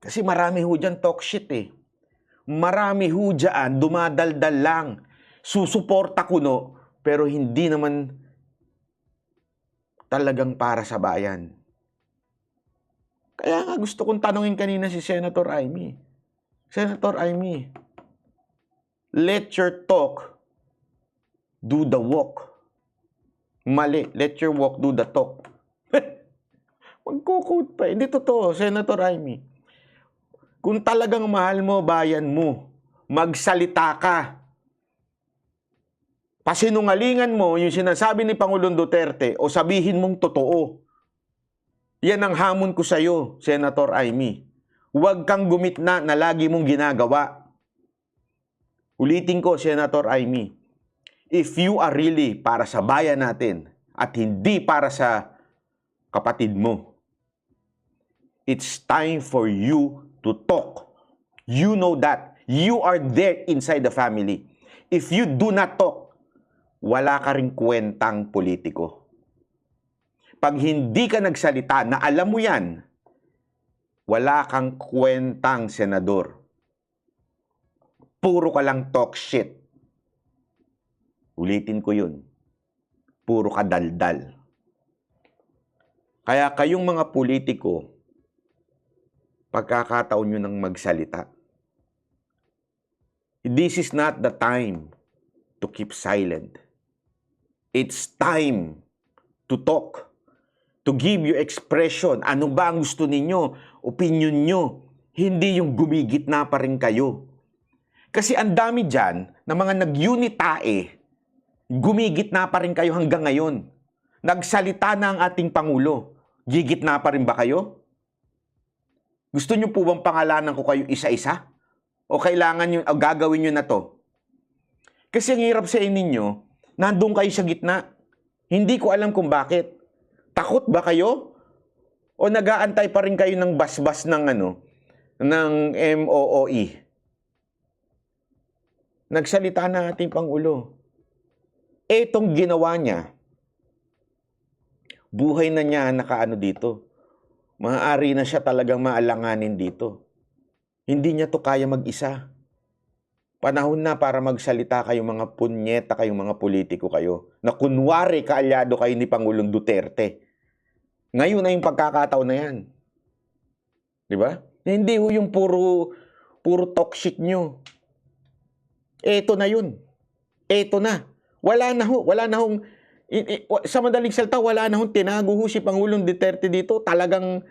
Kasi marami ho dyan talk shit eh. Marami ho dyan, dumadaldal lang. Susuporta kuno, pero hindi naman talagang para sa bayan. Kaya nga gusto kong tanungin kanina si Senator Amy. Senator Amy, let your talk do the walk. Mali, let your walk do the talk. Magkukot pa. Hindi totoo, Senator Amy. Kung talagang mahal mo bayan mo, magsalita ka. Pasinungalingan mo yung sinasabi ni Pangulong Duterte o sabihin mong totoo. Yan ang hamon ko sa'yo, Senator Amy. Huwag kang gumitna na lagi mong ginagawa. Ulitin ko, Senator Amy. If you are really para sa bayan natin at hindi para sa kapatid mo, it's time for you to talk. You know that. You are there inside the family. If you do not talk, wala ka ring kwentang politiko. Pag hindi ka nagsalita na alam mo yan, wala kang kwentang senador. Puro ka lang talk shit. Ulitin ko yun. Puro ka daldal. Kaya kayong mga politiko, pagkakataon nyo nang magsalita. This is not the time to keep silent. It's time to talk. To give you expression. Ano ba ang gusto ninyo? Opinion nyo. Hindi yung gumigitna pa rin kayo. Kasi ang dami dyan na mga nag-unitae, gumigitna pa rin kayo hanggang ngayon. Nagsalita na ang ating Pangulo. Gigitna pa rin ba kayo? Gusto nyo po bang pangalanan ko kayo isa-isa? O kailangan nyo, o gagawin nyo na to? Kasi ang hirap sa inyo, nandun kayo sa gitna. Hindi ko alam kung bakit. Takot ba kayo? O nag-aantay pa rin kayo ng basbas ng ng MOOE? Nagsalita na ating Pangulo. Etong ginawa niya, buhay na niya nakaano dito. Maaari na siya talagang maalanganin dito. Hindi niya to kaya mag-isa. Panahon na para magsalita kayong mga punyeta, kayong mga politiko kayo, na kunwari kaalyado kayo ni Pangulong Duterte. Ngayon na yung pagkakataon na yan. Di ba? Hindi ho yung puro toxic nyo. Eto na yun. Eto na. Wala na hong, sa madaling salita, wala na hong tinago ho si Pangulong Duterte dito. Talagang,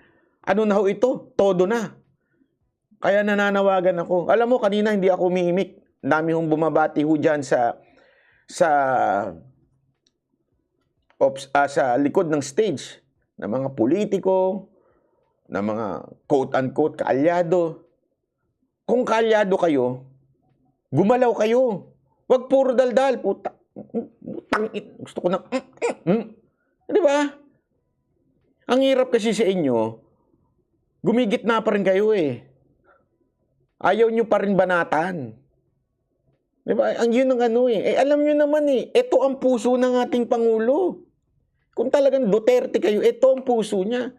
na ho ito? Todo na. Kaya nananawagan ako. Alam mo, kanina hindi ako umiimik. Dami hong bumabati ho dyan sa likod ng stage na mga politiko, na mga quote-unquote kaalyado. Kung kaalyado kayo, gumalaw kayo. Huwag puro daldal. Gusto ko na... Di ba? Ang hirap kasi sa inyo, gumigitna pa rin kayo eh. Ayaw nyo pa rin banatan. Di ba? Ang yun ang alam nyo naman eh, ito ang puso ng ating Pangulo. Kung talagang Duterte kayo, ito ang puso niya.